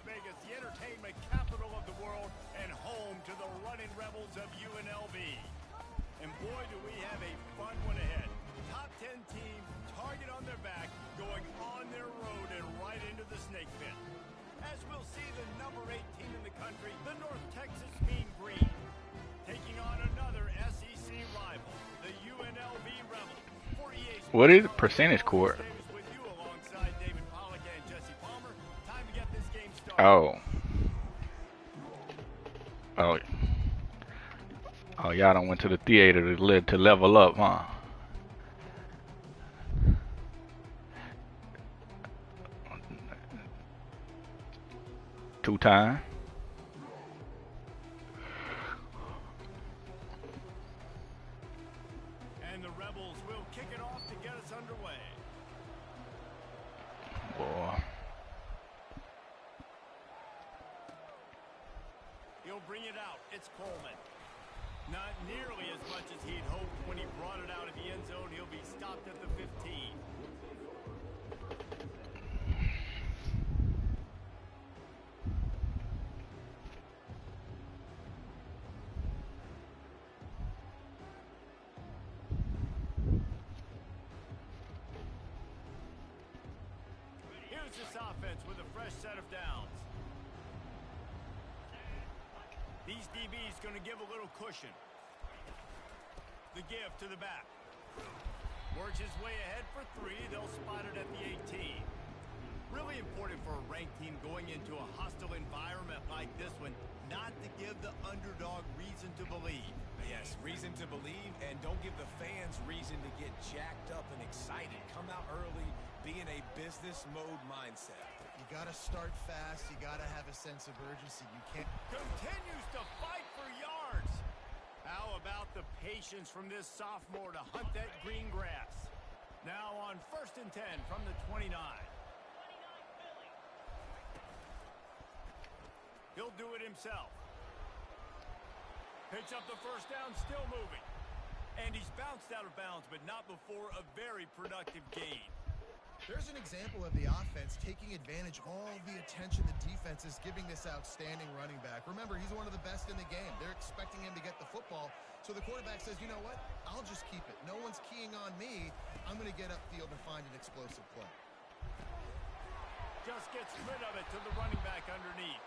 Vegas, the entertainment capital of the world and home to the running rebels of UNLV. And boy, do we have a fun one ahead. Top 10 team, target on their back, going on their road and right into the snake pit. As we'll see the number 8 team in the country, the North Texas Mean Green, taking on another SEC rival, the UNLV Rebels. What is the percentage court? Oh. Oh. Oh, y'all done went to the theater to level up, huh? Two time. And the Rebels will kick it off to get us underway. Boy. He'll bring it out. It's Coleman. Not nearly as much as he'd hoped when he brought it out of the end zone. He'll be stopped at the 15. Here's this offense with a fresh set of downs. These DBs going to give a little cushion. The give to the back. Works his way ahead for 3. They'll spot it at the 18. Really important for a ranked team going into a hostile environment like this one, not to give the underdog reason to believe. Yes, reason to believe, and don't give the fans reason to get jacked up and excited. Come out early, be in a business mode mindset. You got to start fast. You got to have a sense of urgency. You can't. Continues to fight for yards. How about the patience from this sophomore to hunt that green grass? Now on 1st and 10 from the 29. He'll do it himself. Picks up the first down, still moving. And he's bounced out of bounds, but not before a very productive gain. There's an example of the offense taking advantage of all the attention the defense is giving this outstanding running back. Remember, he's one of the best in the game. They're expecting him to get the football. So the quarterback says, you know what? I'll just keep it. No one's keying on me. I'm going to get upfield and find an explosive play. Just gets rid of it to the running back underneath.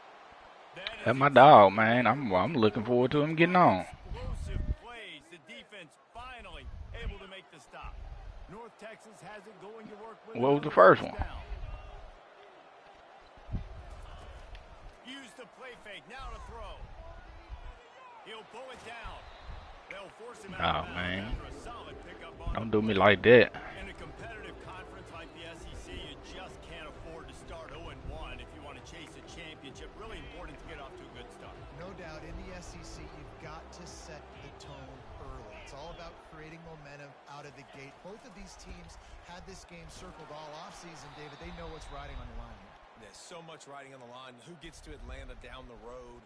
That's my dog, man. I'm looking forward to him getting on. Explosive plays. The defense finally able to make the stop. North Texas has it going to work with. What was the first one? Use the play fake now to throw. He'll pull it down. They'll force him out. Oh man, after a solid pickup on don't do me like that. In a competitive conference like the SEC, you just can't afford to start 0-1 if you want to chase a championship. Really important to get off to a good start. No doubt, in the SEC, you've got to set the tone early. It's all about creating momentum out of the gate. Both of these teams had this game circled all offseason, David. They know what's riding on the line. There's so much riding on the line. Who gets to Atlanta down the road?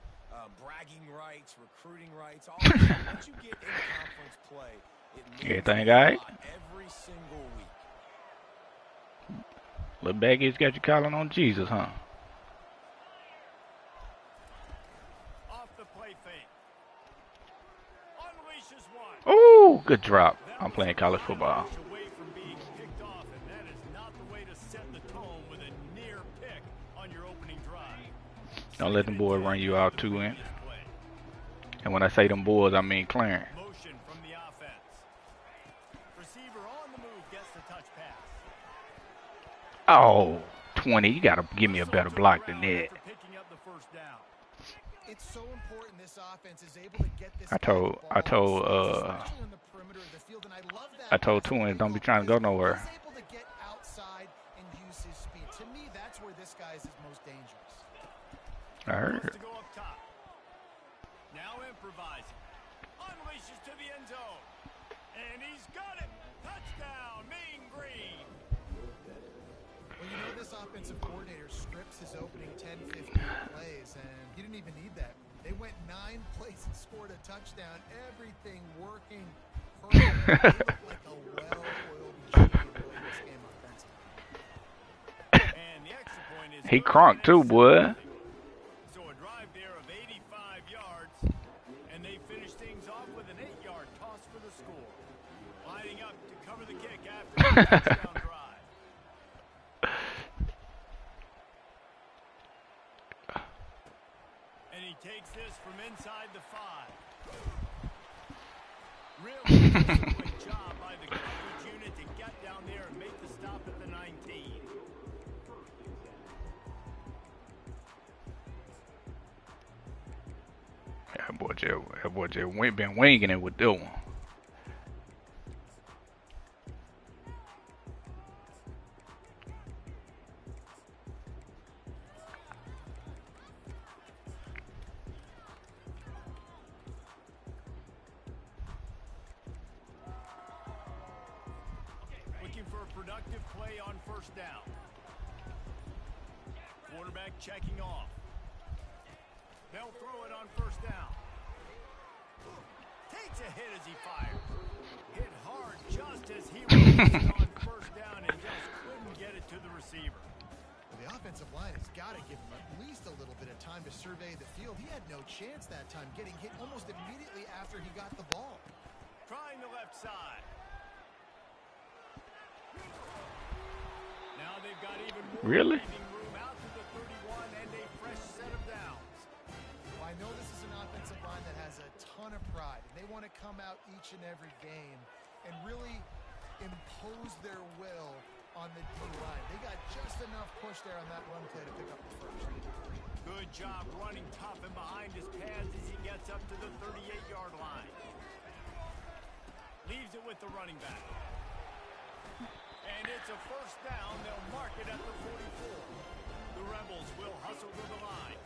Bragging rights, recruiting rights. All once you get in conference play, it means Everything all right? every single week. Little baggies got you calling on Jesus, huh? Off the play fake. Unleashes one. Ooh, good drop. I'm playing college football. Away from being picked off, and that is not the way to set the tone with a near pick on your opening drive. Don't let them boys run you out 2 in. And when I say them boys, I mean Clarence. Motion from the offense. Receiver on the move gets the touch pass. Oh, 20. You got to give me a better block than that. It's so important this offense is able to get this. I told Twins don't be trying to go nowhere. He's able to get outside and use his speed. To me, that's where this guy is most dangerous. I heard. To go up top. Now improvising. Unleashes to the end zone. And he's got it. Touchdown, Mean Green. Well, you know this offensive coordinator scripts his opening 10, 15 plays, and he didn't even need that. They went 9 plays and scored a touchdown. Everything working perfect. They look like a well-oiled machine in this game offensively. And the extra point is He crunked too, boy. And they finish things off with an 8-yard toss for the score. Lining up to cover the kick after the touchdown drive. And he takes this from inside the 5. Really great job by the coverage unit to get down there and make the stop at the 19. That boy just been winging it with that one. Looking for a productive play on first down. Quarterback checking off. They'll throw it on first down. Takes a hit as he fires. Hit hard just as he was on first down and just couldn't get it to the receiver. Well, the offensive line has got to give him at least a little bit of time to survey the field. He had no chance that time, getting hit almost immediately after he got the ball. Trying the left side. Now they've got even more Really? breathing room out to the 31 and a fresh set of downs. Well, I know this is an offensive line that has a ton of pride, and they want to come out each and every game and really impose their will on the D-line. They got just enough push there on that run play to pick up the first. Good job running tough and behind his pads as he gets up to the 38-yard line. Leaves it with the running back. And it's a first down. They'll mark it at the 44. The Rebels will hustle to the line.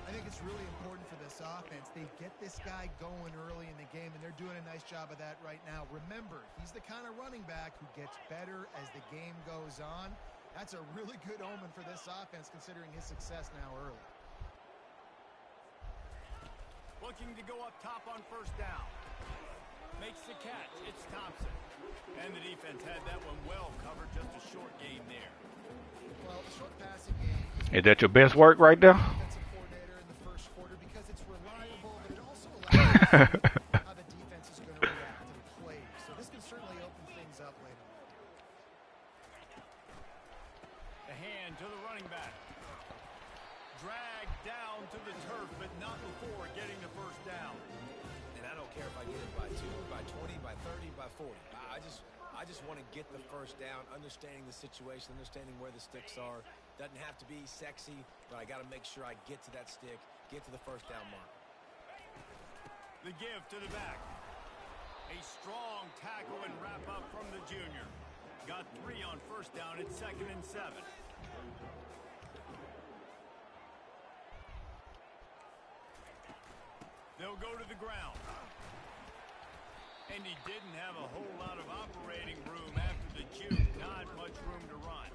I think it's really important for this offense. They get this guy going early in the game, and they're doing a nice job of that right now. Remember, he's the kind of running back who gets better as the game goes on. That's a really good omen for this offense, considering his success now early. Looking to go up top on first down. Makes the catch. It's Thompson. And the defense had that one well covered. Just a short gain there. Well, the short passing game Is that your best work right there? defensive coordinator in the first quarter because it's reliable, but it also allows you to see how the defense is going to react to the plays. So this can certainly open things up later. The hand to the running back. Dragged down to the turf, but not before getting the first down. And I don't care if I get it by 2, by 20, by 30, by 40. I just want to get the first down, understanding the situation, understanding where the sticks are. Doesn't have to be sexy, but I got to make sure I get to that stick, get to the first down mark. The give to the back. A strong tackle and wrap up from the junior. Got 3 on first down. It's 2nd and 7. They'll go to the ground. And he didn't have a whole lot of operating room after the juke. Not much room to run.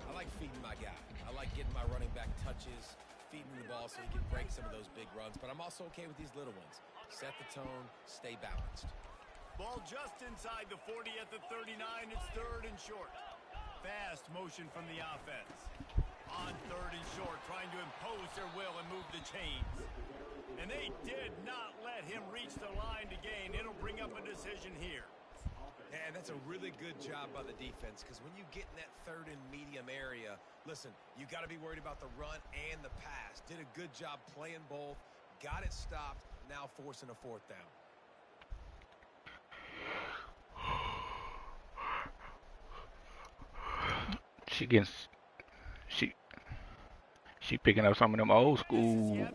I like feeding my guy. I like getting my running back touches, feeding the ball so he can break some of those big runs. But I'm also okay with these little ones. Set the tone, stay balanced. Ball just inside the 40 at the 39. It's 3rd and short. Fast motion from the offense. On 3rd and short, trying to impose their will and move the chains. And they did not let him reach the line to gain. It'll bring up a decision here. And that's a really good job by the defense, because when you get in that 3rd and medium area, listen, you got to be worried about the run and the pass. Did a good job playing both, got it stopped, now forcing a 4th down. She picking up some of them old school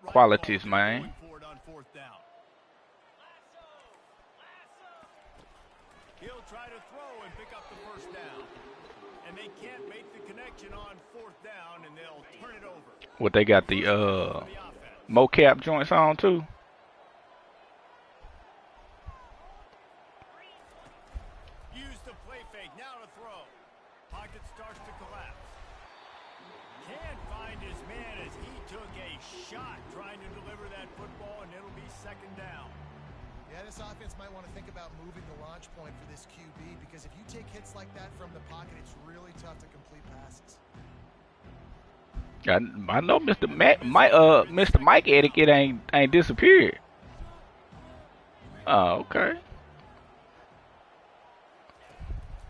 qualities, man. He'll try to throw and pick up the first down. And they can't make the connection on 4th down, and they'll turn it over. What, they got the mocap joints on too? Use the play fake, now to throw. Pocket starts to collapse. Can't find his man as he took a shot trying to deliver that football, and it'll be 2nd down. Yeah, this offense might want to think about moving the launch point for this QB, because if you take hits like that from the pocket, it's really tough to complete passes. I know Mr. Mike etiquette ain't disappeared. Oh, okay.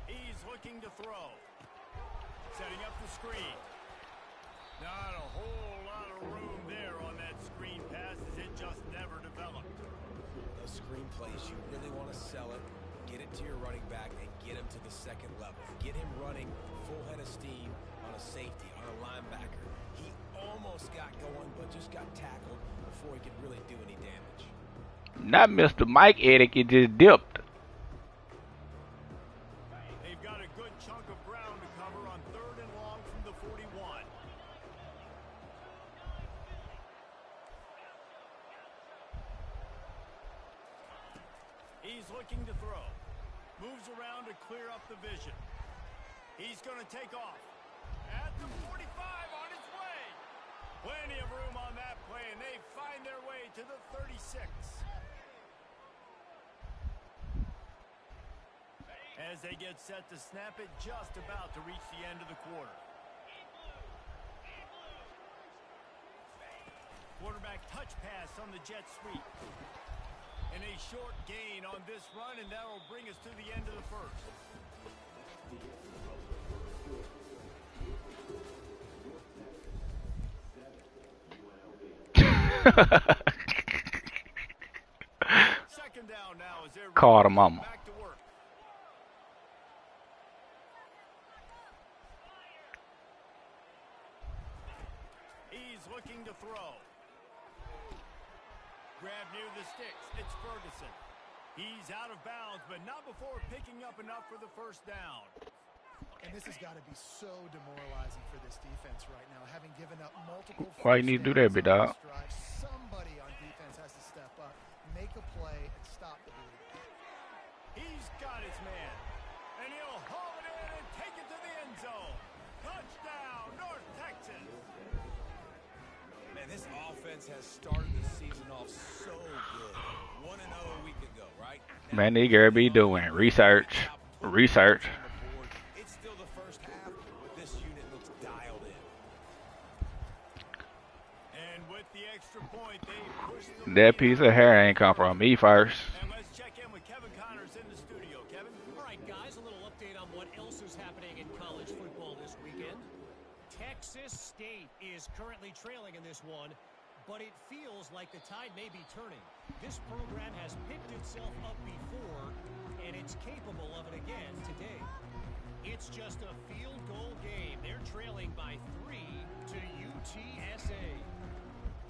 He's looking to throw. Setting up the screen. Not a whole lot of room there on that screen pass as it just never developed. Those screen plays, you really want to sell it, get it to your running back, and get him to the second level. Get him running full head of steam on a safety, on a linebacker. He almost got going, but just got tackled before he could really do any damage. Not Mr. Mike Edick, it just dipped. They've got a good chunk of ground to cover on 3rd and long from the 41. He's looking to throw. Moves around to clear up the vision. He's going to take off. At the 45 on his way. Plenty of room on that play, and they find their way to the 36. As they get set to snap it, just about to reach the end of the quarter. Quarterback touch pass on the jet sweep. And a short gain on this run, and that'll bring us to the end of the first. Second down now as they're Call the mama. back to work. He's looking to throw. Grab near the sticks. It's Ferguson. He's out of bounds, but not before picking up enough for the first down. And this has got to be so demoralizing for this defense right now, having given up multiple. Why you need to do that, big dog? Somebody on defense has to step up, make a play, and stop the bleeding. He's got his man, and he'll haul it in and take it to the end zone. Touchdown, North Texas. Man, this offense has started the season off so good. 1-0 a week ago, right? Man, they gotta be doing research. Research. It's still the first half, but this unit looks dialed in. And with the extra point, they push the That piece of hair ain't come from me first. And let's check in with Kevin Connors in the studio. Kevin? All right, guys, a little update on what else is happening in college football this weekend. Texas State is currently trailing in this one, but it feels like the tide may be turning. This program has picked itself up before, and it's capable of it again today. It's just a field goal game. They're trailing by 3 to UTSA.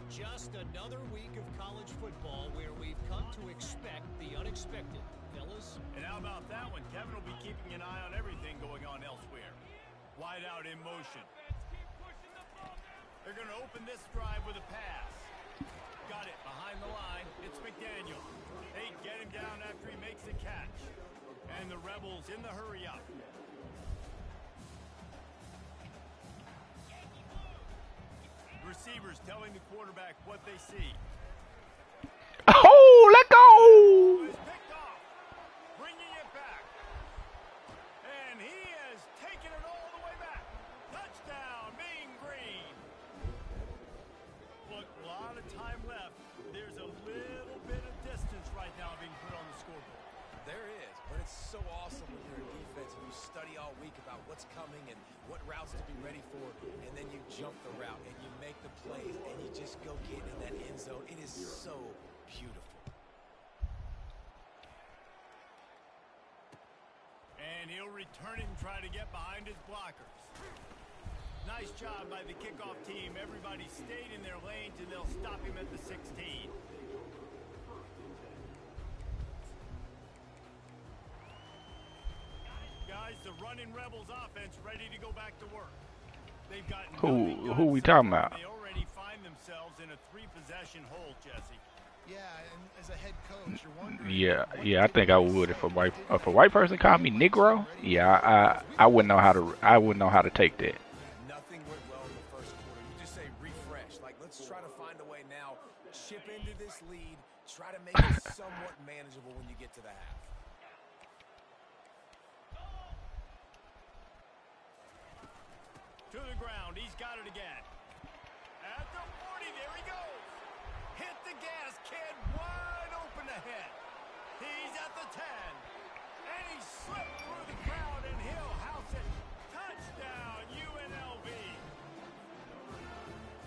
Just another week of college football where we've come to expect the unexpected, fellas. And how about that one? Kevin will be keeping an eye on everything going on elsewhere. Wide out in motion. They're going to open this drive with a pass. Got it behind the line. It's McDaniel. They get him down after he makes the catch. And the Rebels in the hurry up. Receivers telling the quarterback what they see. Oh, let go! Is picked off, bringing it back. And he has taken it all the way back. Touchdown, Mean Green. Look, a lot of time left. There's a little bit of distance right now being put on the scoreboard. There is, but it's so awesome when you're a defense and you study all week about what's coming and what routes to be ready for, and then you jump the route and you make the plays and you just go get in that end zone. It is so beautiful. And he'll return it and try to get behind his blockers. Nice job by the kickoff team. Everybody stayed in their lanes, and they'll stop him at the 16. Guys, the running Rebels offense ready to go back to work. They've got Who we talking about? They already find themselves in a 3-possession hole, Jesse. Yeah, and as a head coach, you're wondering. Yeah, I think I would if a white person called me Negro. Yeah, I wouldn't know how to take that. Nothing went well in the first quarter. You just say refresh. Like, let's try to find a way now. Chip into this lead. Try to make it somewhat manageable when you get to the half. To the ground. He's got it again. At the 40, there he goes. Hit the gas, kid. Wide open ahead. He's at the 10. And he slipped through the crowd, and he'll house it. Touchdown, UNLV.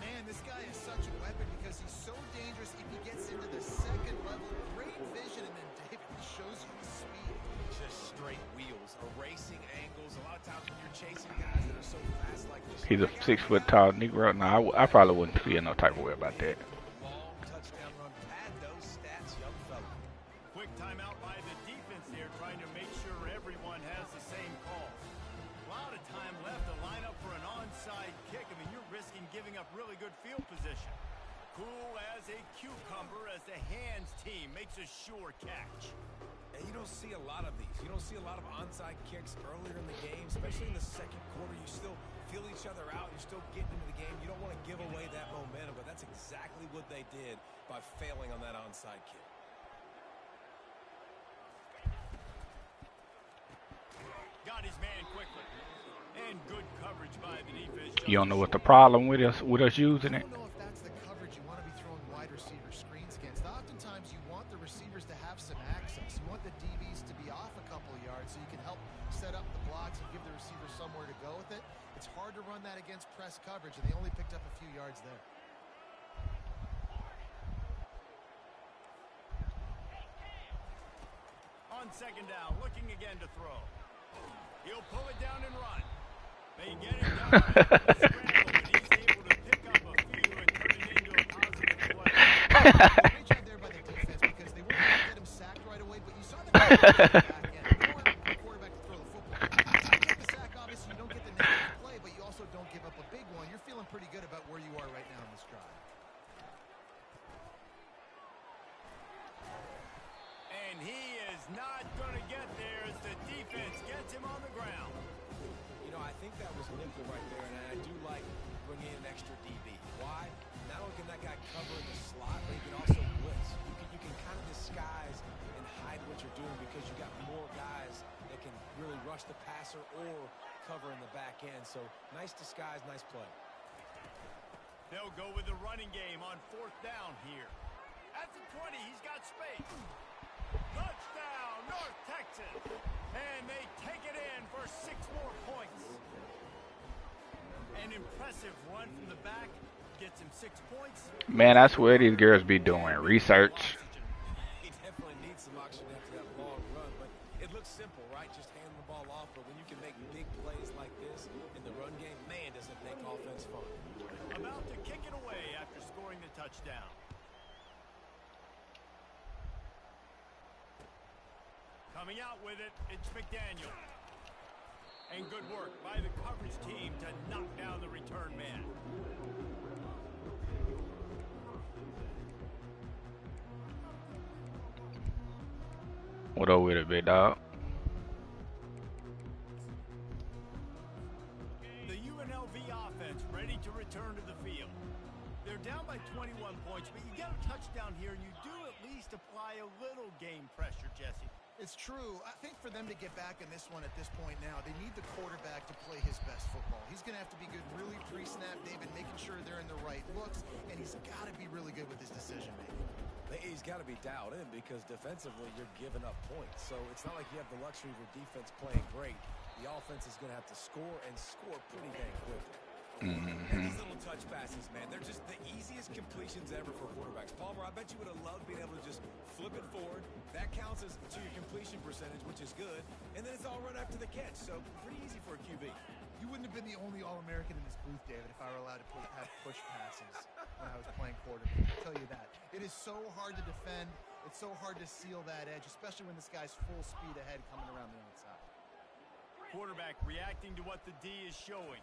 Man, this guy is such a weapon because he's so dangerous if he gets into the second level. Great vision, and then David shows you the speed. Just straight wheels, erasing angles. A lot of times when you're chasing guys that are so fast like this. He's a 6 foot tall Negro. No, I probably wouldn't feel no type of way about that. Long touchdown run. Pad those stats, young fella. Quick timeout by the defense here, trying to make sure everyone has the same call. A lot of time left to line up for an onside kick. I mean, you're risking giving up really good field position. Cool as a cucumber as the hands team makes a sure catch. And you don't see a lot of these. You don't see a lot of onside kicks earlier in the game, especially in the second quarter. You still feel each other out. You're still getting into the game. You don't want to give away that momentum, but that's exactly what they did by failing on that onside kick. Got his man quickly. And good coverage by the defense. You don't know what the problem with us using it. I don't know if that's the coverage you want to be throwing wide receiver screens against. Oftentimes, you want the receivers to have some access. You want the DBs to be off a couple of yards so you can help set up the blocks and give the receiver somewhere to go with it. It's hard to run that against press coverage, and they only picked up a few yards there. On second down, looking again to throw. He'll pull it down and run. They get it down. Scramble, but he's able to pick up a few and turn it into a positive play. Great job there by the defense because they weren't going to get him sacked right away, but you saw the back end. You don't want the quarterback to throw the football. You get the sack, obviously, you don't get the negative play, but you also don't give up a big one. You're feeling pretty good about where you are right now in this drive. And he is not going to get there as the defense gets him on the ground. You know, I think that was nickel right there, and I do like bringing in an extra DB. Why? Not only can that guy cover in the slot, but he can also blitz. You can kind of disguise and hide what you're doing because you got more guys that can really rush the passer or cover in the back end. So nice disguise, nice play. They'll go with the running game on fourth down here. At the 20, he's got space. Touchdown, North Texas. And they take it in for 6 more points. An impressive run from the back. Gets him 6 points. Man, I swear these girls be doing research. He definitely needs some oxygen after that long run, but it looks simple, right? Just hand the ball off, but when you can make big plays like this in the run game, man, does it make offense fun. About to kick it away after scoring the touchdown. Coming out with it, it's McDaniel. And good work by the coverage team to knock down the return man. What up with it, big dog? The UNLV offense ready to return to the field. They're down by 21 points, but you get a touchdown here, and you do at least apply a little game pressure, Jesse. It's true. I think for them to get back in this one at this point now, they need the quarterback to play his best football. He's going to have to be good really pre-snap, David, making sure they're in the right looks, and he's got to be really good with his decision-making. He's got to be dialed in because defensively you're giving up points. So it's not like you have the luxury of your defense playing great. The offense is going to have to score and score pretty dang quickly. And these little touch passes, man, they're just the easiest completions ever for quarterbacks. Palmer, I bet you would have loved being able to just flip it forward. That counts as to your completion percentage, which is good. And then it's all run after the catch. So pretty easy for a QB. You wouldn't have been the only All-American in this booth, David, if I were allowed to have push passes when I was playing quarterback. I'll tell you that. It is so hard to defend. It's so hard to seal that edge, especially when this guy's full speed ahead coming around the outside. Quarterback reacting to what the D is showing.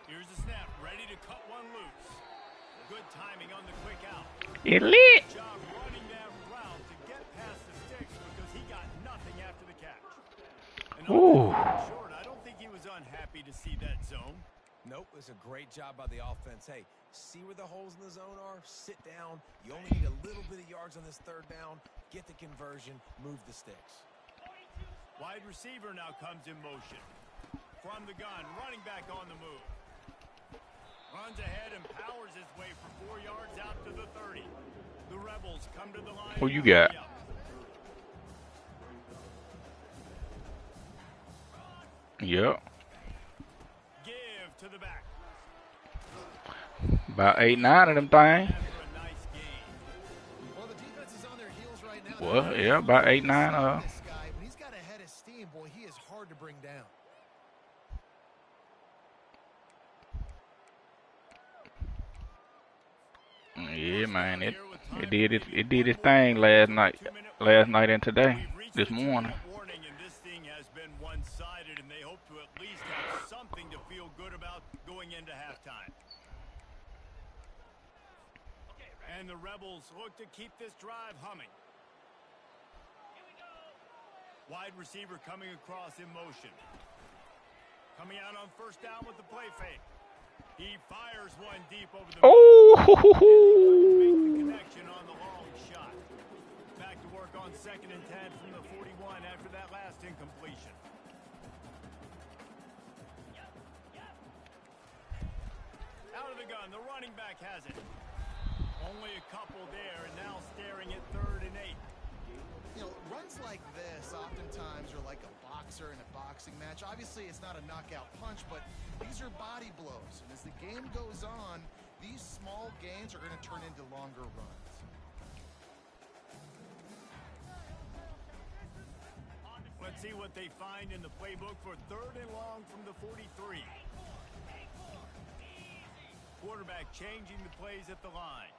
Here's the snap, ready to cut one loose. Good timing on the quick out. Elite. Good job running that route to get past the sticks because he got nothing after the catch. And Ooh. short, I don't think he was unhappy to see that zone. Nope, it's a great job by the offense. Hey, see where the holes in the zone are? Sit down. You only need a little bit of yards on this third down. Get the conversion. Move the sticks. Wide receiver now comes in motion. From the gun, running back on the move. Runs ahead and powers his way for 4 yards out to the 30. The Rebels come to the line. Who you got? Yep. Give to the back. About 8, 9 of them things. After a nice gain. Well, the defense is on their heels right now. Well, yeah, about 8, 9. This guy, when he's got a head of steam, boy, he is hard to bring down. Yeah, man, it did its thing last night and today, this morning. Warning, and this thing has been one-sided, and they hope to at least have something to feel good about going into halftime. And the Rebels look to keep this drive humming. Wide receiver coming across in motion. Coming out on first down with the play fake. He fires one deep over the Oh! make the connection on the long shot. Back to work on 2nd and 10 from the 41 after that last incompletion. Out of the gun, the running back has it. Only a couple there, and now staring at 3rd and 8. You know, runs like this oftentimes are like a boxer in a boxing match. Obviously, it's not a knockout punch, but these are body blows. And as the game goes on, these small gains are going to turn into longer runs. Let's see what they find in the playbook for 3rd and long from the 43. Quarterback changing the plays at the line.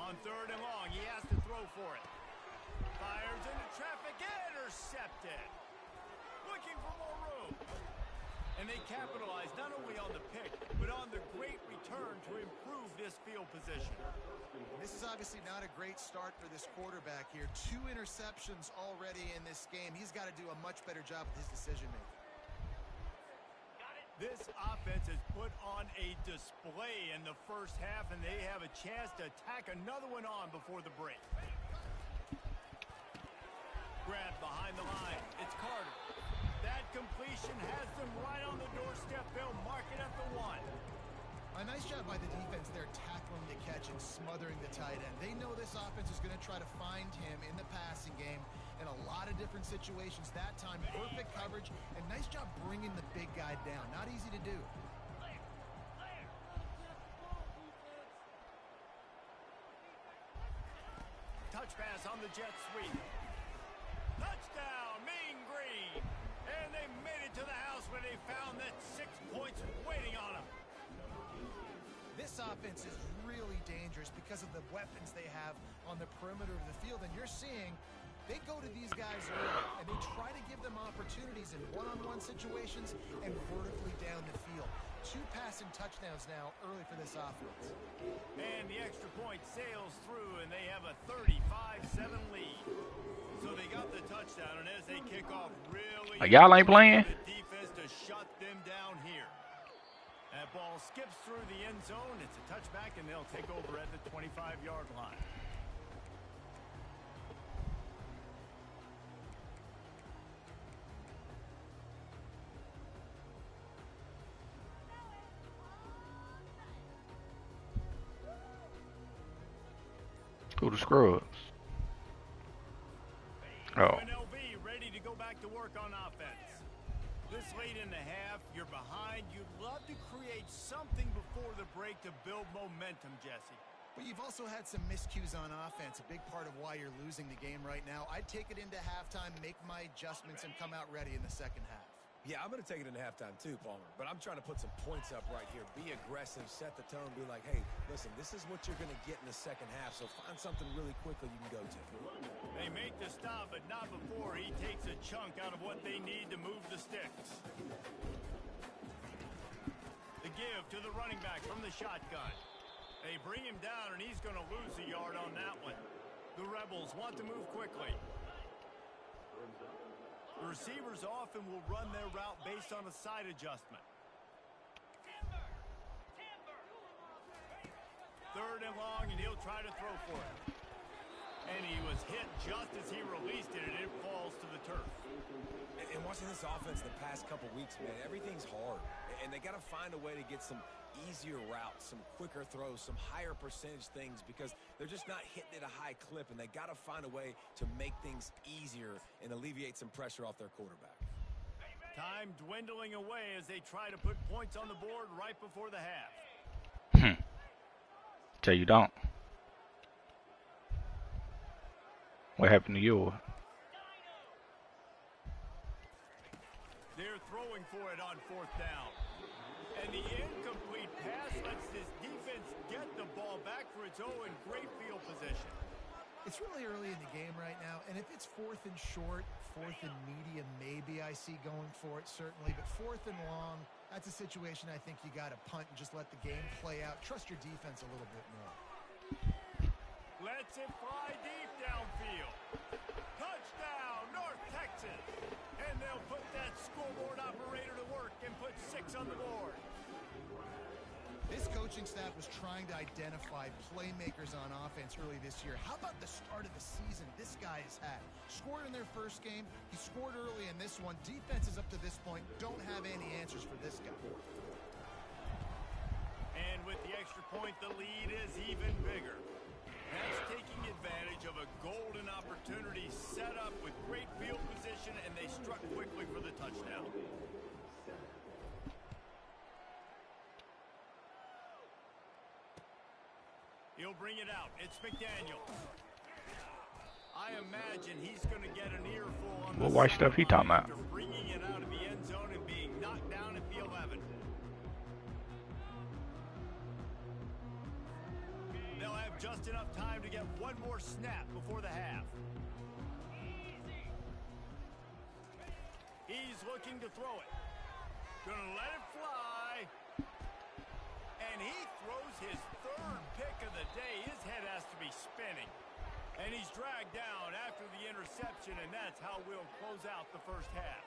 On 3rd and long, he has to throw for it. Fires into traffic, intercepted. Looking for more room. And they capitalize not only on the pick, but on the great return to improve this field position. This is obviously not a great start for this quarterback here. 2 interceptions already in this game. He's got to do a much better job with his decision-making. This offense has put on a display in the first half, and they have a chance to tack another one on before the break. Grab behind the line. It's Carter. That completion has them right on the doorstep. They'll mark it at the 1. A nice job by the defense there, tackling the catch and smothering the tight end. They know this offense is going to try to find him in the passing game in a lot of different situations. That time, perfect coverage, and nice job bringing the big guy down. Not easy to do. Touch pass on the jet sweep. Touchdown, Mean Green. And they made it to the house where they found that 6 points waiting on them. This offense is really dangerous because of the weapons they have on the perimeter of the field. And you're seeing they go to these guys early, and they try to give them opportunities in one-on-one situations and vertically down the field. 2 passing touchdowns now early for this offense. And the extra point sails through, and they have a 35-7 lead. So they got the touchdown, and as they kick off really... Y'all ain't playing? The defense to shut them down here. That ball skips through the end zone. It's a touchback, and they'll take over at the 25-yard line. Who the scrubs? Oh. UNLV ready to go back to work on offense. This late in the half, you're behind. You'd love to create something before the break to build momentum, Jesse. But you've also had some miscues on offense, a big part of why you're losing the game right now. I'd take it into halftime, make my adjustments, and come out ready in the second half. Yeah, I'm going to take it into halftime too, Palmer. But I'm trying to put some points up right here. Be aggressive, set the tone, be like, hey, listen, this is what you're going to get in the second half, so find something really quickly you can go to. They make the stop, but not before he takes a chunk out of what they need to move the sticks. The give to the running back from the shotgun. They bring him down, and he's going to lose a yard on that one. The Rebels want to move quickly. The receivers often will run their route based on a side adjustment. 3rd and long, and he'll try to throw for it. And he was hit just as he released it, and it falls to the turf. And watching this offense the past couple weeks, man, everything's hard. And they got to find a way to get some easier routes, some quicker throws, some higher percentage things because they're just not hitting at a high clip, and they got to find a way to make things easier and alleviate some pressure off their quarterback. Time dwindling away as they try to put points on the board right before the half. Tell you don't. What happened to you? They're throwing for it on 4th down. And the incomplete pass lets this defense get the ball back for its own great field position. It's really early in the game right now, and if it's 4th and short, 4th and medium, maybe I see going for it, certainly. But 4th and long, that's a situation I think you got to punt and just let the game play out. Trust your defense a little bit more. Lets it fly deep downfield. Touchdown, North Texas. And they'll put that scoreboard operator to work and put 6 on the board. This coaching staff was trying to identify playmakers on offense early this year. How about the start of the season this guy has had? Scored in their first game. He scored early in this one. Defenses up to this point don't have any answers for this guy. And with the extra point, the lead is even bigger. That's taking advantage of a golden opportunity set up with great field position, and they struck quickly for the touchdown. He'll bring it out. It's McDaniel. I imagine he's going to get an earful on the white stuff he talking about? after bringing it out of the end zone and being knocked down at the 11. They'll have just enough time to get one more snap before the half. He's looking to throw it. Gonna let it fly. And he throws his 3rd pick of the day. His head has to be spinning. And he's dragged down after the interception, and that's how we'll close out the first half.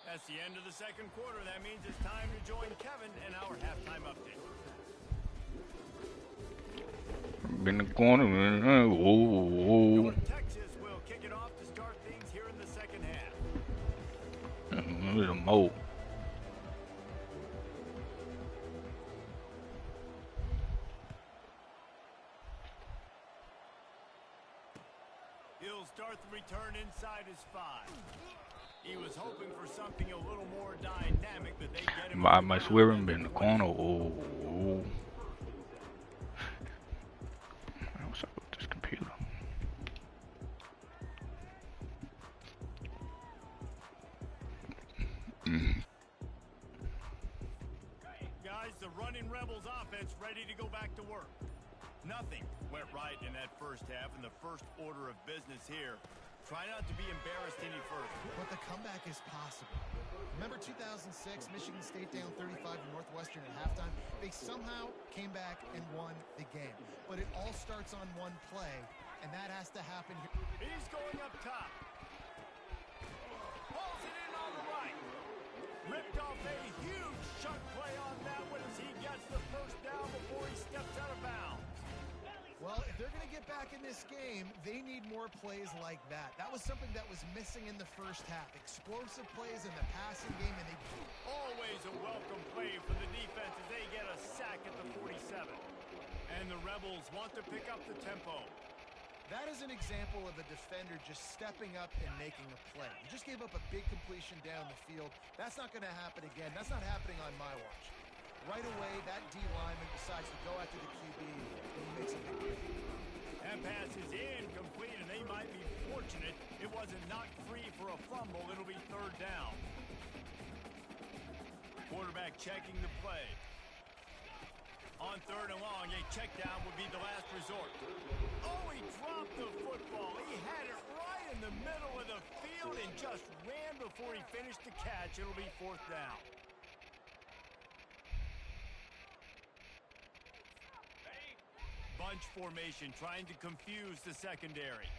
That's the end of the second quarter. That means it's time to join Kevin in our halftime update. In the corner. North Texas will kick it off to start things here in the second half. A little more. He'll start the return inside his 5. He was hoping for something a little more dynamic, but they get him. I must swear him in the corner. What's up with this computer? Guys, the running Rebels offense ready to go back to work. Nothing went right in that first half, in the first order of business here. Try not to be embarrassed any further. But the comeback is possible. Remember 2006, Michigan State down 35 to Northwestern at halftime? They somehow came back and won the game. But it all starts on one play, and that has to happen here. He's going up top. Pulls it in on the right. Ripped off a huge chunk play on that one as he gets the first down before he steps out of bounds. Well, if they're going to get back in this game, they need more plays like that. That was something that was missing in the first half. Explosive plays in the passing game, and they always a welcome play for the defense as they get a sack at the 47. And the Rebels want to pick up the tempo. That is an example of a defender just stepping up and making a play. You just gave up a big completion down the field. That's not going to happen again. That's not happening on my watch. Right away, that D lineman decides to go after the QB, and he makes a big play. That pass is incomplete, and they might be fortunate it wasn't knocked free for a fumble. It'll be 3rd down. Quarterback checking the play. On 3rd and long, a check down would be the last resort. Oh, he dropped the football. He had it right in the middle of the field and just ran before he finished the catch. It'll be 4th down. Bunch formation trying to confuse the secondary.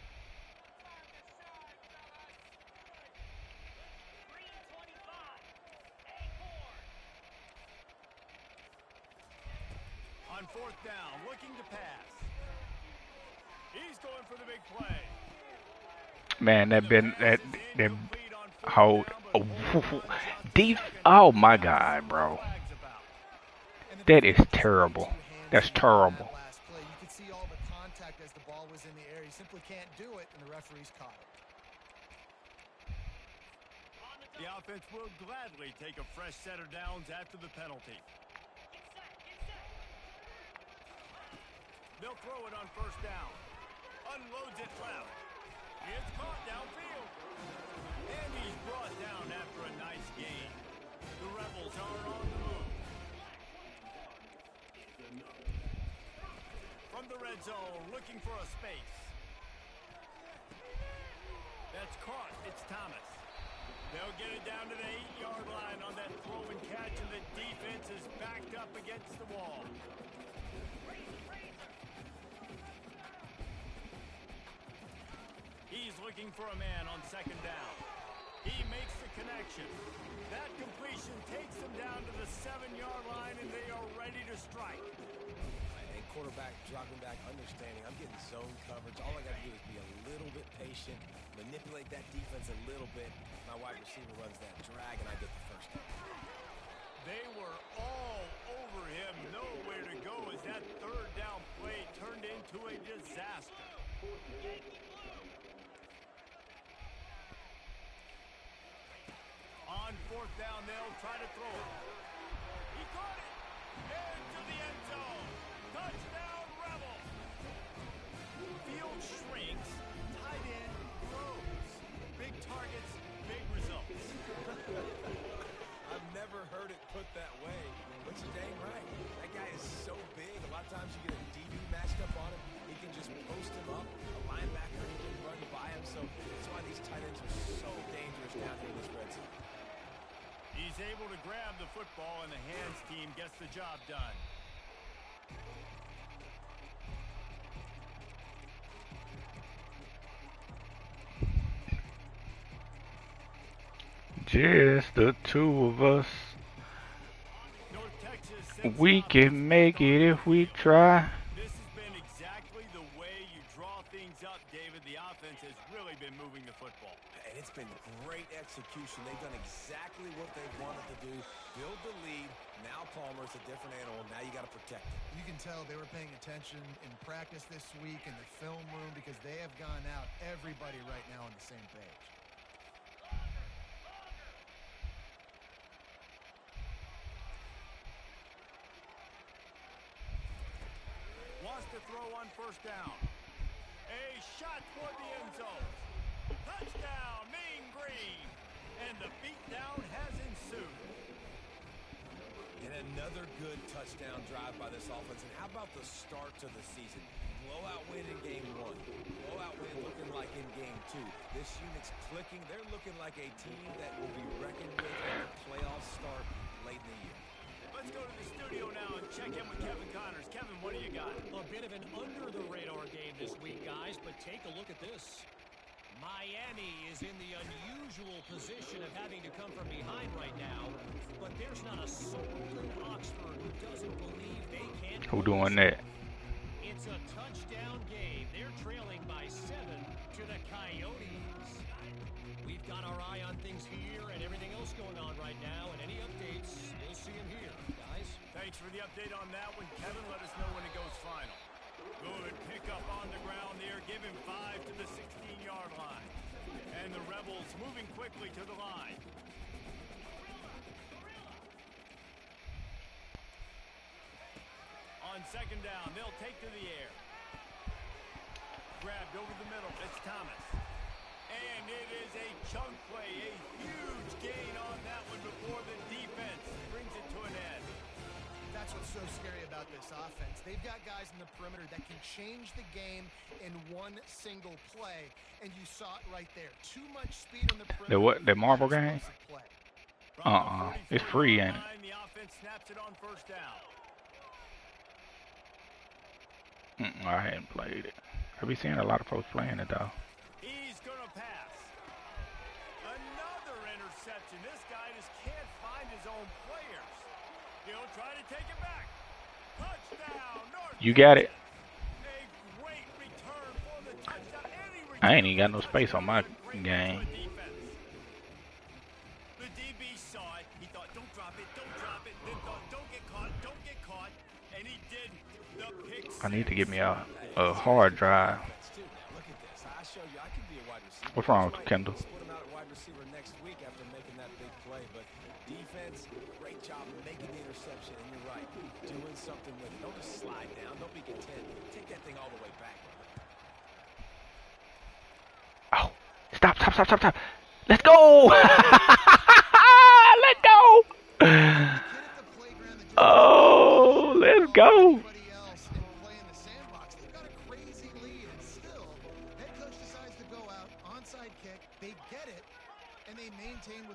On 4th down, looking to pass. He's going for the big play. Man, And that the been pass that is that incomplete on fourth hold. down, but Oh, hold on just a deep. second. Oh my Got God, some bro. flags about. And the That is defense just way terrible. too That's handsy on that terrible. last play. You could see all the contact as the ball was in the air. He simply can't do it, and the referees caught it. The offense will gladly take a fresh set of downs after the penalty. They'll throw it on first down. Unloads it left. It's caught downfield. And he's brought down after a nice gain. The Rebels are on the move. From the red zone, looking for a space. That's caught. It's Thomas. They'll get it down to the 8-yard line on that throw and catch, and the defense is backed up against the wall. He's looking for a man on second down. He makes the connection. That completion takes them down to the 7-yard line, and they are ready to strike. And quarterback dropping back, understanding I'm getting zone coverage. All I got to do is be a little bit patient, manipulate that defense a little bit. My wide receiver runs that drag, and I get the first down. They were all over him, nowhere to go as that third down play turned into a disaster. On fourth down, they'll try to throw it. He caught it! Into the end zone! Touchdown, Rebel! Field shrinks, tight end grows. Big targets, big results. I've never heard it put that way, but you're dang right. That guy is so big. A lot of times you get a DB matched up on him. He can just post him up. A linebacker, he can run by him. So that's why these tight ends are so dangerous down here in this red zone. He's able to grab the football, and the hands team gets the job done. Just the two of us. North Texas sends We the can offense make back on it the if we field. try. This has been exactly the way you draw things up, David. The offense has really been moving the football. And it's been great execution. They've done exactly what they wanted to do. Build the lead. Now Palmer's a different animal. Now you got to protect it. You can tell they were paying attention in practice this week in the film room because they have gone out, everybody right now on the same page. Wants to throw on first down. A shot toward the end zone. Touchdown, Mean Green. And the beatdown has ensued. And another good touchdown drive by this offense. And how about the start to the season? Blowout win in game 1. Blowout win looking like in game 2. This unit's clicking. They're looking like a team that will be reckoned with when the playoffs start late in the year. Let's go to the studio now and check in with Kevin Connors. Kevin, what do you got? A bit of an under-the-radar game this week, guys, but take a look at this. Miami is in the unusual position of having to come from behind right now, but there's not a soul in Oxford who doesn't believe they can. Who doing that? It's a touchdown game. They're trailing by 7 to the Coyotes. We've got our eye on things here and everything else going on right now, and any updates, you'll see them here, guys. Thanks for the update on that one, Kevin. Let us know when it goes final. Good pickup on the ground there. Give him 5 to the 16-yard line. And the Rebels moving quickly to the line. On second down, they'll take to the air. Grabbed over the middle. It's Thomas. And it is a chunk play. A huge gain on that one before the defense brings it to an end. That's what's so scary about this offense. They've got guys in the perimeter that can change the game in one single play, and you saw it right there. Too much speed on the perimeter. The what? The marble game? Play. It's free, ain't it? The offense snaps it on first down. I hadn't played it. I be seeing a lot of folks playing it though. He's gonna pass. Another interception. This guy just can't find his own players. He'll try to take it back. Touchdown, North You got it. Texas. A great return for I ain't even got no space on my game. The DB saw it. He thought, don't drop it, don't drop it. Then thought, don't get caught, don't get caught. And he didn't. The pick I need to get me a hard drive. Look at this. I showed you I can be a wide receiver. What's wrong with Kendall? Split him out at wide receiver next week after making that big play. But defense, great job making the interception. And you're right, doing something with it. Don't just slide down. Don't be content. Take that thing all the way back. Oh, stop. Let's go. Let's go. Oh, let's go.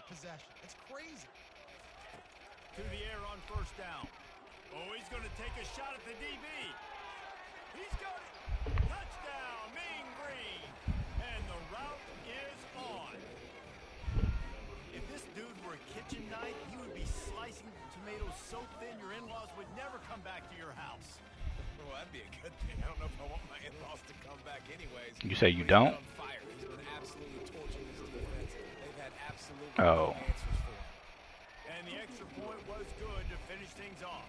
Possession. It's crazy. To the air on first down. Oh, he's going to take a shot at the DB. He's got it. Touchdown, Mean Green. And the route is on. If this dude were a kitchen knife, he would be slicing tomatoes so thin your in-laws would never come back to your house. Well, that'd be a good thing. I don't know if I want my in-laws to come back anyways. You say you don't? He's been absolutely torching this defense. They've had absolutely Oh. no answers for him. And the extra point was good to finish things off.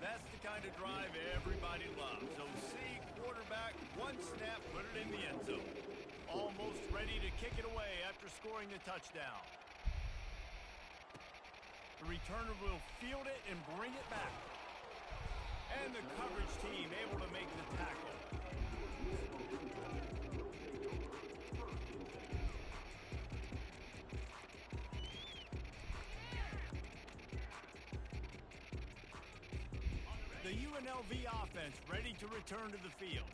That's the kind of drive everybody loves. OC quarterback, one snap, put it in the end zone. Almost ready to kick it away after scoring the touchdown. The returner will field it and bring it back. And the coverage team able to make the tackle. The UNLV offense ready to return to the field.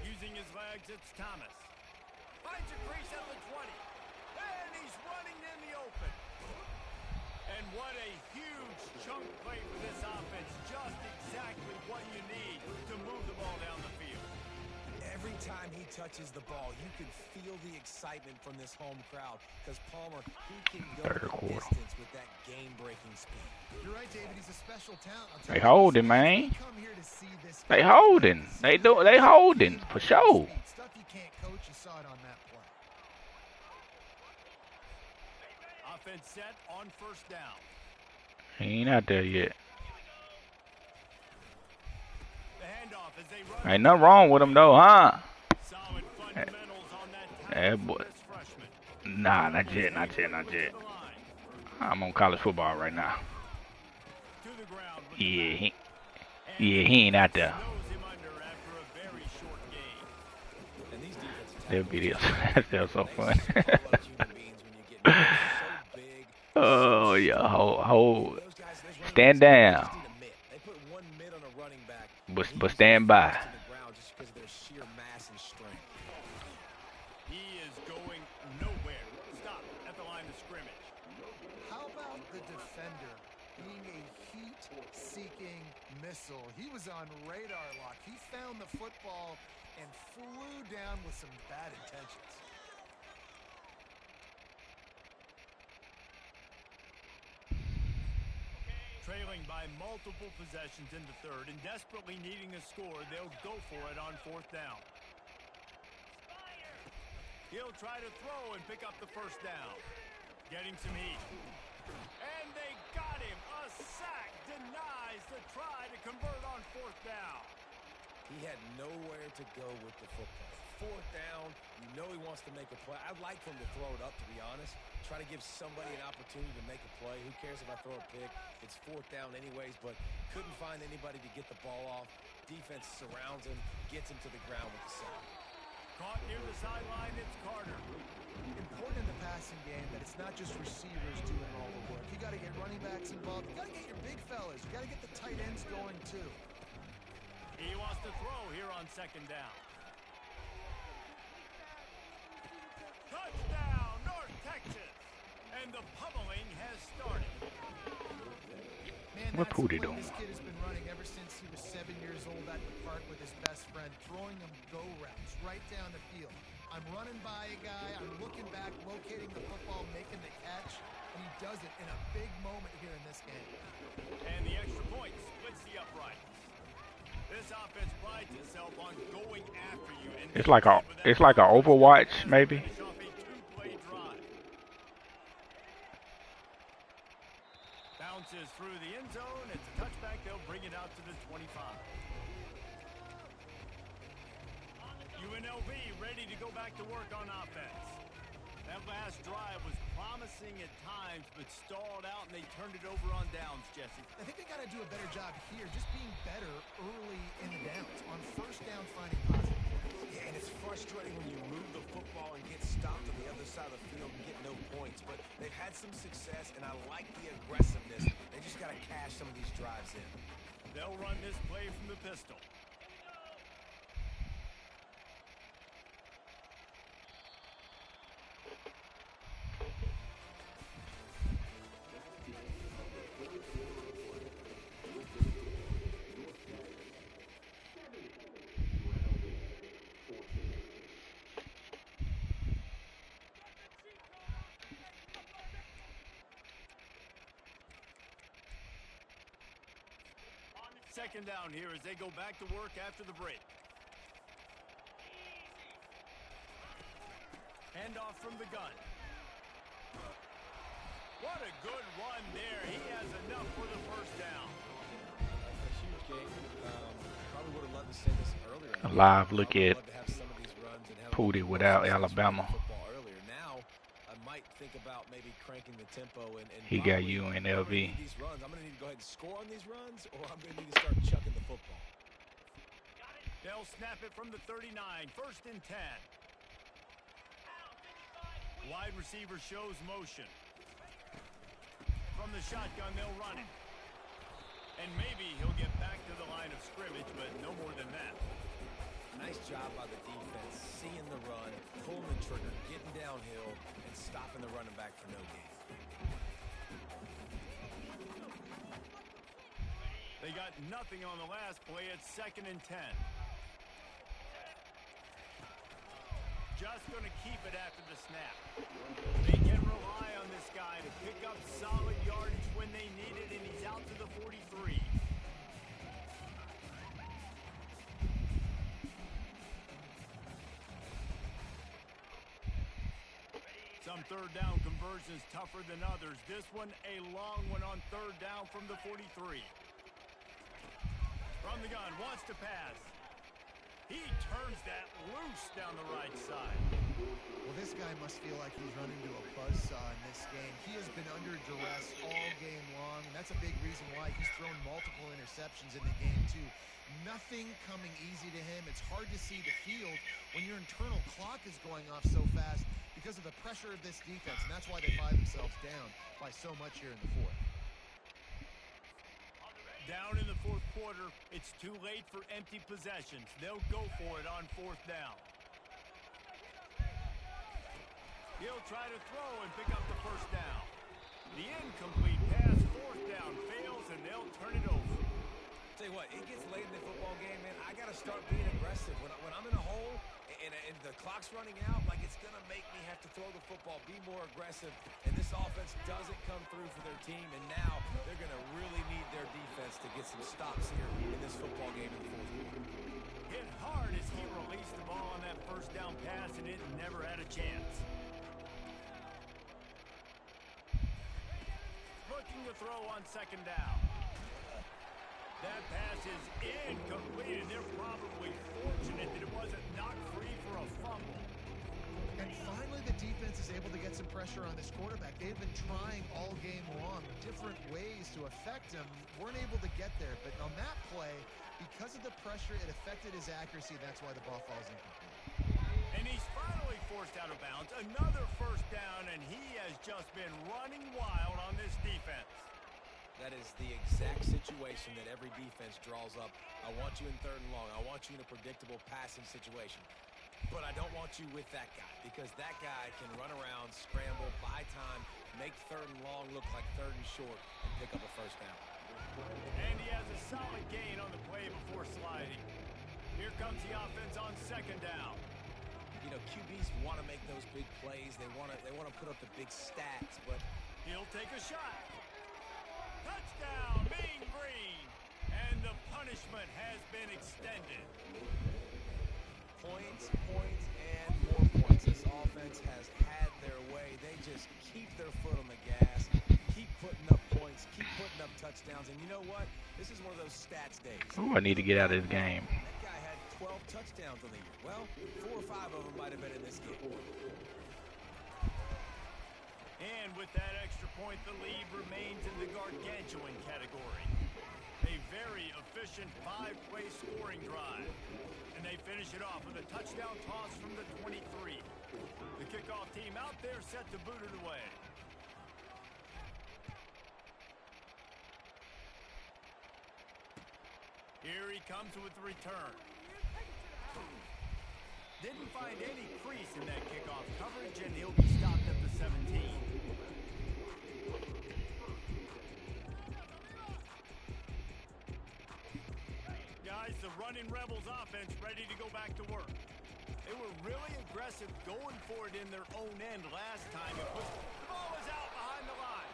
Using his legs, it's Thomas. Finds a crease at the 20. And he's running in the open. And what a huge chunk play for this offense. Just exactly what you need to move the ball down the field. Every time he touches the ball, you can feel the excitement from this home crowd because Palmer, he can go the distance with that game-breaking speed. You're right, David. He's a special talent. They holding, man. They holding. They holding for sure. Stuff you can't coach. You saw it on that play. Offense set on first down. He ain't out there yet. The handoff as they run. Ain't nothing wrong with him though, huh? Solid fundamentals on that That boy. freshman. Nah, not yet. I'm on college football right now. To the ground. Yeah, he ain't out there. Snows him under after a very short game. And these defensive Their videos, that's still so fun. so Oh yeah, hold. Stand down, They put one mid on a running back. but stand by. To the ground just because of their sheer mass and strength. He is going nowhere. Stop at the line of scrimmage. How about the defender being a heat-seeking missile? He was on radar lock. He found the football and flew down with some bad intentions. Trailing by multiple possessions in the third and desperately needing a score, they'll go for it on fourth down. He'll try to throw and pick up the first down. Getting some heat. And they got him. A sack denies the try to convert on fourth down. He had nowhere to go with the football. Fourth down, you know he wants to make a play. I'd like for him to throw it up, to be honest. Try to give somebody an opportunity to make a play. Who cares if I throw a pick? It's fourth down anyways, but couldn't find anybody to get the ball off. Defense surrounds him, gets him to the ground with the sack. Caught near the sideline, it's Carter. Important in the passing game that it's not just receivers doing all the work. You got to get running backs involved. You got to get your big fellas. You got to get the tight ends going too. He wants to throw here on second down. Touchdown, North Texas. And the pummeling has started. Man, What that's Pooty the doing? way this kid has been running ever since he was 7 years old at the park with his best friend, throwing them go routes right down the field. I'm running by a guy, I'm looking back, locating the football, making the catch, and he does it in a big moment here in this game. And the extra point splits the uprights. This offense prides itself on going after you. And It's like a Overwatch maybe. finish off a two-play drive. Bounces through the end zone. It's a touchback. They'll bring it out to the 25. UNLV ready to go back to work on offense. That last drive was promising at times, but stalled out, and they turned it over on downs, Jesse. I think they got to do a better job here, just being better early in the downs. On first down, finding positive points. Yeah, and it's frustrating when you move the football and get stopped on the other side of the field and get no points. But they've had some success, and I like the aggressiveness. They just got to cash some of these drives in. They'll run this play from the pistol. Second down here as they go back to work after the break. Handoff from the gun. What a good run there. He has enough for the first down. That's a huge game. Probably would have loved to say this earlier. A live look at I'd love to have some of these runs and have Pooty without Alabama. football earlier. Now, I might think about maybe cranking the tempo and He got probably UNLV. these runs. I'm going to need to go ahead and score on these runs, or I'm going to need to start chucking the football. They'll snap it from the 39. First and 10. Wide receiver shows motion. From the shotgun, they'll run it. And maybe he'll get back to the line of scrimmage, but no more than that. Nice job by the defense, seeing the run, pulling the trigger, getting downhill, and stopping the running back for no gain. They got nothing on the last play. It's second and 10. Just going to keep it after the snap. They can rely on this guy to pick up solid yardage when they need it, and he's out to the 43. Some third down conversions tougher than others. This one a long one on third down from the 43. From the gun, wants to pass. He turns that loose down the right side. Well, this guy must feel like he's run into a buzzsaw in this game. He has been under duress all game long, and that's a big reason why he's thrown multiple interceptions in the game, too. Nothing coming easy to him. It's hard to see the field when your internal clock is going off so fast because of the pressure of this defense, and that's why they find themselves down by so much here in the fourth. Down in the fourth quarter, it's too late for empty possessions. They'll go for it on fourth down. He'll try to throw and pick up the first down. The incomplete pass, fourth down, fails, and they'll turn it over. Tell you what, it gets late in the football game, man. I got to start being aggressive. When I'm in a hole and the clock's running out, like it's going to make me have to throw the football, be more aggressive. And this offense doesn't come through for their team, and now they're going to really need their defense to get some stops here in this football game in the fourth quarter. Hit hard as he released the ball on that first down pass, and it never had a chance. Looking to throw on second down. That pass is incomplete, and they're probably fortunate that it wasn't knocked free for a fumble. And finally, the defense is able to get some pressure on this quarterback. They've been trying all game long, different ways to affect him. Weren't able to get there, but on that play, because of the pressure, it affected his accuracy. That's why the ball falls incomplete. And he's finally forced out of bounds. Another first down, and he has just been running wild on this defense. That is the exact situation that every defense draws up. I want you in third and long. I want you in a predictable passing situation. But I don't want you with that guy, because that guy can run around, scramble, buy time, make third and long look like third and short, and pick up a first down. And he has a solid gain on the play before sliding. Here comes the offense on second down. You know, QBs want to make those big plays. They want to put up the big stats, but he'll take a shot. Touchdown, Mean Green. And the punishment has been extended. Points, and more points. This offense has had their way. They just keep their foot on the gas, keep putting up points, keep putting up touchdowns. And you know what? This is one of those stats days. Ooh, I need to get out of this game. That guy had 12 touchdowns on the year. Well, 4 or 5 of them might have been in this game. And with that extra point, the lead remains in the gargantuan category. A very efficient 5-play scoring drive. And they finish it off with a touchdown toss from the 23. The kickoff team out there set to boot it away. Here he comes with the return. Didn't find any crease in that kickoff coverage, and he'll be stopped at the 17. Guys, the running Rebels offense ready to go back to work. They were really aggressive going for it in their own end last time. The ball was out behind the line.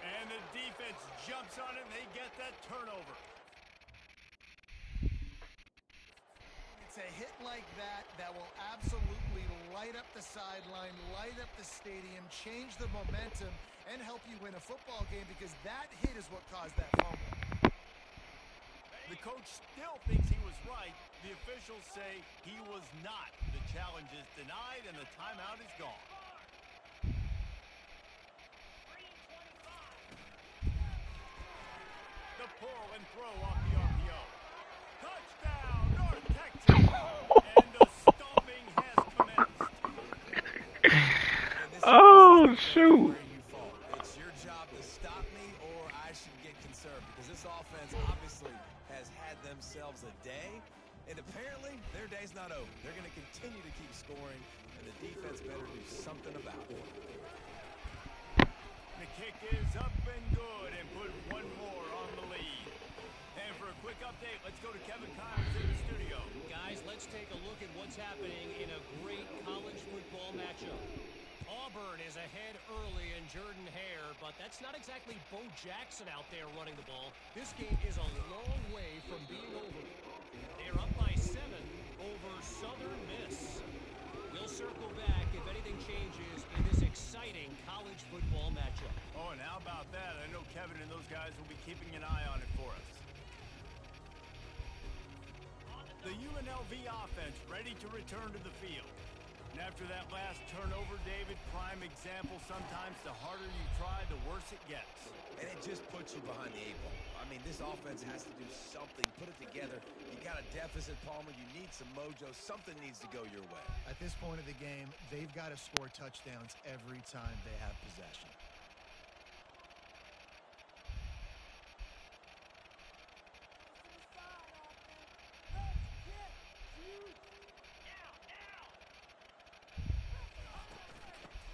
And the defense jumps on it, and they get that turnover. It's a hit like that that will absolutely light up the sideline, light up the stadium, change the momentum, and help you win a football game, because that hit is what caused that fumble. The coach still thinks he was right. The officials say he was not. The challenge is denied, and the timeout is gone. The pull and throw off the RPO. Touchdown, North Texas! And the stomping has commenced. Oh, shoot. It's your job to stop me, or I should get concerned, because this offense obviously has had themselves a day, and apparently their day's not over. They're going to continue to keep scoring, and the defense better do something about it. The kick is up and good, and put one more on the lead. And for a quick update, let's go to Kevin Connors in the studio. Guys, let's take a look at what's happening in a great college football matchup. Auburn is ahead early in Jordan-Hare, but that's not exactly Bo Jackson out there running the ball. This game is a long way from being over. They're up by 7 over Southern Miss. We'll circle back if anything changes in this exciting college football matchup. Oh, and how about that? I know Kevin and those guys will be keeping an eye on it for us. The UNLV offense ready to return to the field. And after that last turnover, David, prime example, sometimes the harder you try, the worse it gets. And it just puts you behind the 8 ball. I mean, this offense has to do something, put it together. You got a deficit, Palmer. You need some mojo. Something needs to go your way. At this point of the game, they've got to score touchdowns every time they have possession.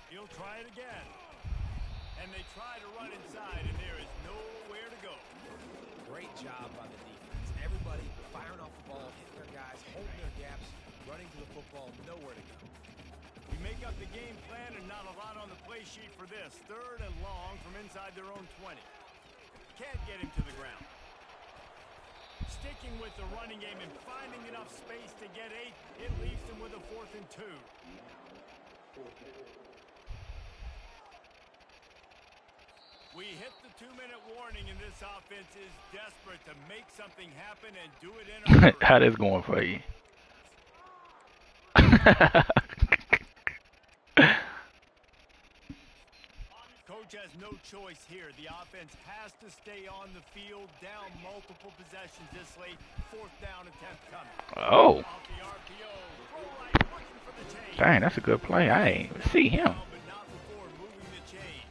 He'll try it again. And they try to run inside, and there is nowhere to go. Great job by the defense. Everybody firing off the ball, hitting their guys, holding their gaps, running to the football, nowhere to go. We make up the game plan, and not a lot on the play sheet for this. 3rd and long from inside their own 20. Can't get him to the ground. Sticking with the running game and finding enough space to get 8, it leaves them with a 4th and 2. We hit the 2-minute warning, and this offense is desperate to make something happen and do it in a hurry. How this going for you? Coach has no choice here. The offense has to stay on the field, down multiple possessions this late. 4th down attempt coming. Oh. Off the RPO, throw right, looking for the change. Dang, that's a good play. I ain't even see him. But not before moving the chain.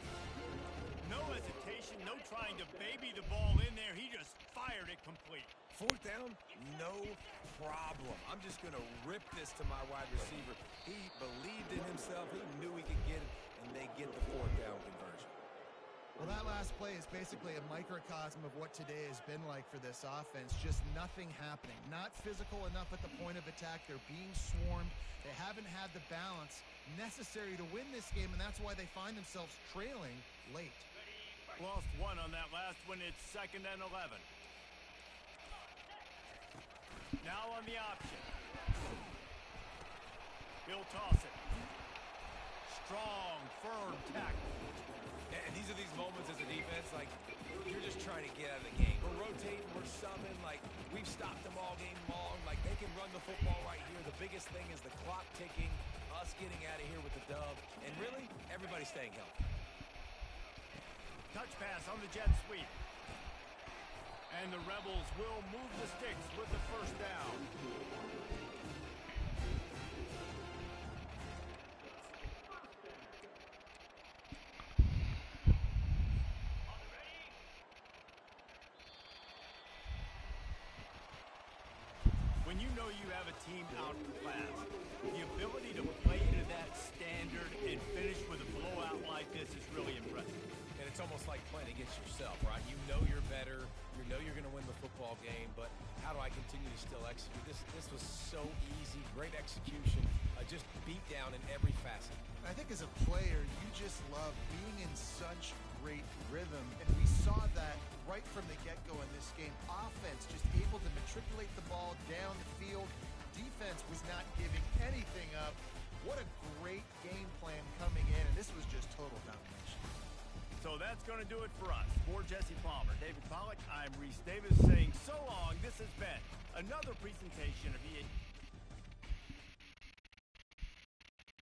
No hesitation, no trying to baby the ball in there. He just fired it complete. 4th down, no problem. I'm just going to rip this to my wide receiver. He believed in himself. He knew he could get it, and they get the 4th down conversion. Well, that last play is basically a microcosm of what today has been like for this offense. Just nothing happening. Not physical enough at the point of attack. They're being swarmed. They haven't had the balance necessary to win this game, and that's why they find themselves trailing late. Lost 1 on that last one. It's 2nd and 11. Now on the option. He'll toss it. Strong, firm tackle. And these are these moments as a defense, like, you're just trying to get out of the game. We're rotating, we're subbing, like, we've stopped them all game long. Like, they can run the football right here. The biggest thing is the clock ticking, us getting out of here with the dub, and really, everybody staying healthy. Touch pass on the jet sweep. And the Rebels will move the sticks with the first down. When you know you have a team outclassed, the ability to play to that standard and finish with a blowout like this is really impressive. And it's almost like playing against yourself, right? You know you're better. You know you're going to win the football game, but how do I continue to still execute? This was so easy. Great execution. Just beat down in every facet. I think as a player, you just love being in such great rhythm. And we saw that right from the get-go in this game. Offense just able to matriculate the ball down the field. Defense was not giving anything up. What a great game plan coming in, and this was just total domination. So that's going to do it for us. For Jesse Palmer, David Pollack, I'm Reese Davis saying so long. This has been another presentation of EA.